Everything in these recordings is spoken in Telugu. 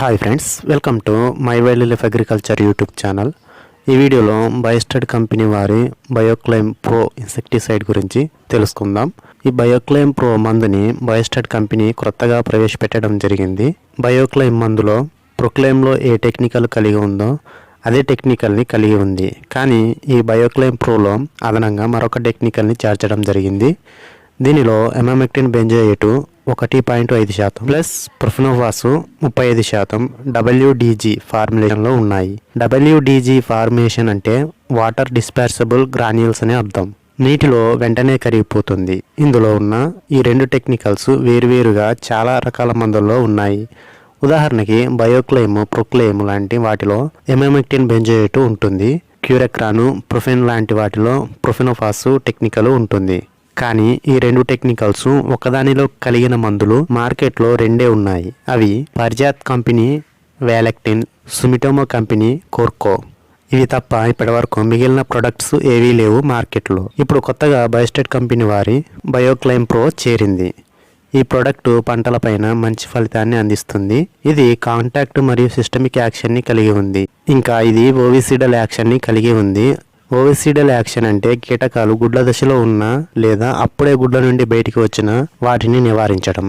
Hi friends, welcome to my wild life agriculture YouTube channel. ఈ వీడియోలో బయోస్టాట్ కంపెనీ వారి బియోక్లైమ్ ప్రో ఇన్సెక్టిసైడ్ గురించి తెలుసుకుందాం. ఈ బియోక్లైమ్ ప్రో మందుని బయోస్టాట్ కంపెనీ కొత్తగా ప్రవేశపెట్టడం జరిగింది. బియోక్లైమ్ మందులో ప్రొక్లైమ్లో ఏ టెక్నికల్ కలిగి ఉందో అదే టెక్నికల్ని కలిగి ఉంది. కానీ ఈ బియోక్లైమ్ ప్రోలో అదనంగా మరొక టెక్నికల్ని చేర్చడం జరిగింది. దీనిలో emamectin benzoate 1.5% plus profenofos 35% WDG ఫార్ములేషన్లో ఉన్నాయి. WDG ఫార్మేషన్ అంటే వాటర్ డిస్పర్సబుల్ గ్రాన్యూల్స్ అనే అర్థం. నీటిలో వెంటనే కరిగిపోతుంది. ఇందులో ఉన్న ఈ రెండు టెక్నికల్స్ వేరువేరుగా చాలా రకాల మందుల్లో ఉన్నాయి. ఉదాహరణకి బియోక్లైమ్, ప్రొక్లైమ్ లాంటి వాటిలో emamectin benzoate ఉంటుంది. క్యూరెక్రాను, ప్రొఫెన్ లాంటి వాటిలో ప్రొఫెనోఫాస్ టెక్నికల్ ఉంటుంది. కానీ ఈ రెండు టెక్నికల్స్ ఒకదానిలో కలిగిన మందులు మార్కెట్లో రెండే ఉన్నాయి. అవి parjith company velektin, sumitomi company korko. ఇవి తప్ప ఇప్పటివరకు మిగిలిన ప్రొడక్ట్స్ ఏవీ లేవు మార్కెట్లో. ఇప్పుడు కొత్తగా బయోస్టాట్ కంపెనీ వారి బియోక్లైమ్ ప్రో చేరింది. ఈ ప్రోడక్ట్ పంటలపైన మంచి ఫలితాన్ని అందిస్తుంది. ఇది కాంటాక్ట్ మరియు సిస్టమిక్ యాక్షన్ని కలిగి ఉంది. ఇంకా ఇది ఓవిసిడల్ యాక్షన్ని కలిగి ఉంది. ఓవిసిడల్ యాక్షన్ అంటే కీటకాలు గుడ్ల దశలో ఉన్న లేదా అప్పుడే గుడ్ల నుండి బయటికి వచ్చిన వాటిని నివారించడం.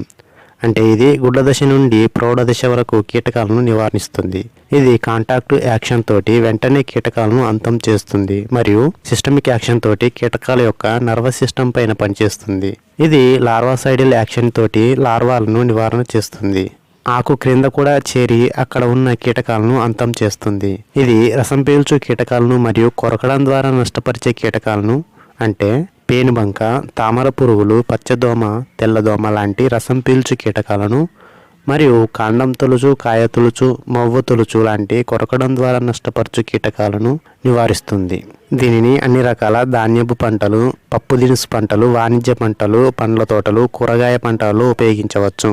అంటే ఇది గుడ్ల దశ నుండి ప్రౌఢ దశ వరకు కీటకాలను నివారిస్తుంది. ఇది కాంటాక్ట్ యాక్షన్ తోటి వెంటనే కీటకాలను అంతం చేస్తుంది మరియు సిస్టమిక్ యాక్షన్ తోటి కీటకాల యొక్క నర్వస్ సిస్టమ్ పైన పనిచేస్తుంది. ఇది లార్వాసైడల్ యాక్షన్ తోటి లార్వాలను నివారణ చేస్తుంది. ఆకు క్రింద కూడా చేరి అక్కడ ఉన్న కీటకాలను అంతం చేస్తుంది. ఇది రసం పీల్చు కీటకాలను మరియు కొరకడం ద్వారా నష్టపరిచే కీటకాలను అంటే పేనుబంక, తామర పురుగులు, పచ్చదోమ, తెల్లదోమ లాంటి రసం పీల్చు కీటకాలను మరియు కాండం తొలుచు, కాయ తొలుచు, మొవ్వ తొలుచు లాంటి కొరకడం ద్వారా నష్టపరచు కీటకాలను నివారిస్తుంది. దీనిని అన్ని రకాల ధాన్యపు పంటలు, పప్పు దినుసు పంటలు, వాణిజ్య పంటలు, పండ్ల తోటలు, కూరగాయ పంటలలో ఉపయోగించవచ్చు.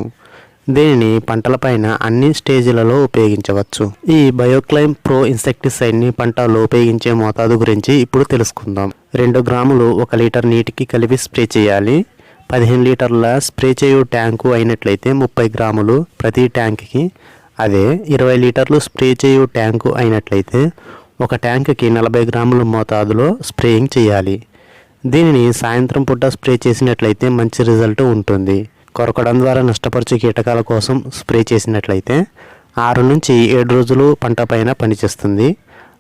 దీనిని పంటలపైన అన్ని స్టేజ్లలో ఉపయోగించవచ్చు. ఈ బియోక్లైమ్ ప్రో ఇన్సెక్టిసైడ్ని పంటల్లో ఉపయోగించే మోతాదు గురించి ఇప్పుడు తెలుసుకుందాం. 2 గ్రాములు 1 లీటర్ నీటికి కలిపి స్ప్రే చేయాలి. 15 లీటర్ల స్ప్రే చేయు ట్యాంకు అయినట్లయితే 30 గ్రాములు ప్రతి ట్యాంక్కి. అదే 20 లీటర్లు స్ప్రే చేయు ట్యాంకు అయినట్లయితే ఒక ట్యాంక్కి 40 గ్రాముల మోతాదులో స్ప్రేయింగ్ చేయాలి. దీనిని సాయంత్రం పూట స్ప్రే చేసినట్లయితే మంచి రిజల్ట్ ఉంటుంది. కొరకడం ద్వారా నష్టపరిచే కీటకాల కోసం స్ప్రే చేసినట్లయితే 6 నుంచి 7 రోజులు పంట పైన పనిచేస్తుంది.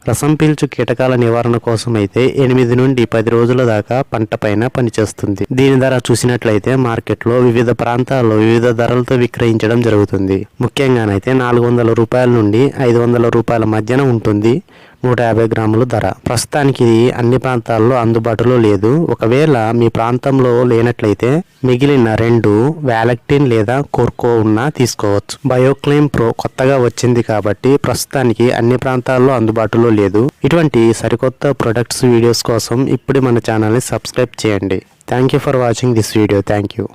రసం పీల్చు కీటకాల నివారణ కోసం అయితే 8 నుండి 10 రోజుల దాకా పంట పైన పనిచేస్తుంది. దీని ధర చూసినట్లయితే మార్కెట్లో వివిధ ప్రాంతాల్లో వివిధ ధరలతో విక్రయించడం జరుగుతుంది. ముఖ్యంగానైతే 400 రూపాయల నుండి 500 రూపాయల మధ్యన ఉంటుంది 150 గ్రాముల ధర. ప్రస్తుతానికి ఇది అన్ని ప్రాంతాల్లో అందుబాటులో లేదు. ఒకవేళ మీ ప్రాంతంలో లేనట్లయితే మిగిలిన 2 velektin లేదా korko ఉన్నా తీసుకోవచ్చు. బియోక్లైమ్ ప్రో కొత్తగా వచ్చింది కాబట్టి ప్రస్తుతానికి అన్ని ప్రాంతాల్లో అందుబాటులో లేదు. ఇటువంటి సరికొత్త ప్రొడక్ట్స్ వీడియోస్ కోసం ఇప్పుడు మన ఛానల్ని సబ్స్క్రైబ్ చేయండి. Thank you for watching this video. Thank you.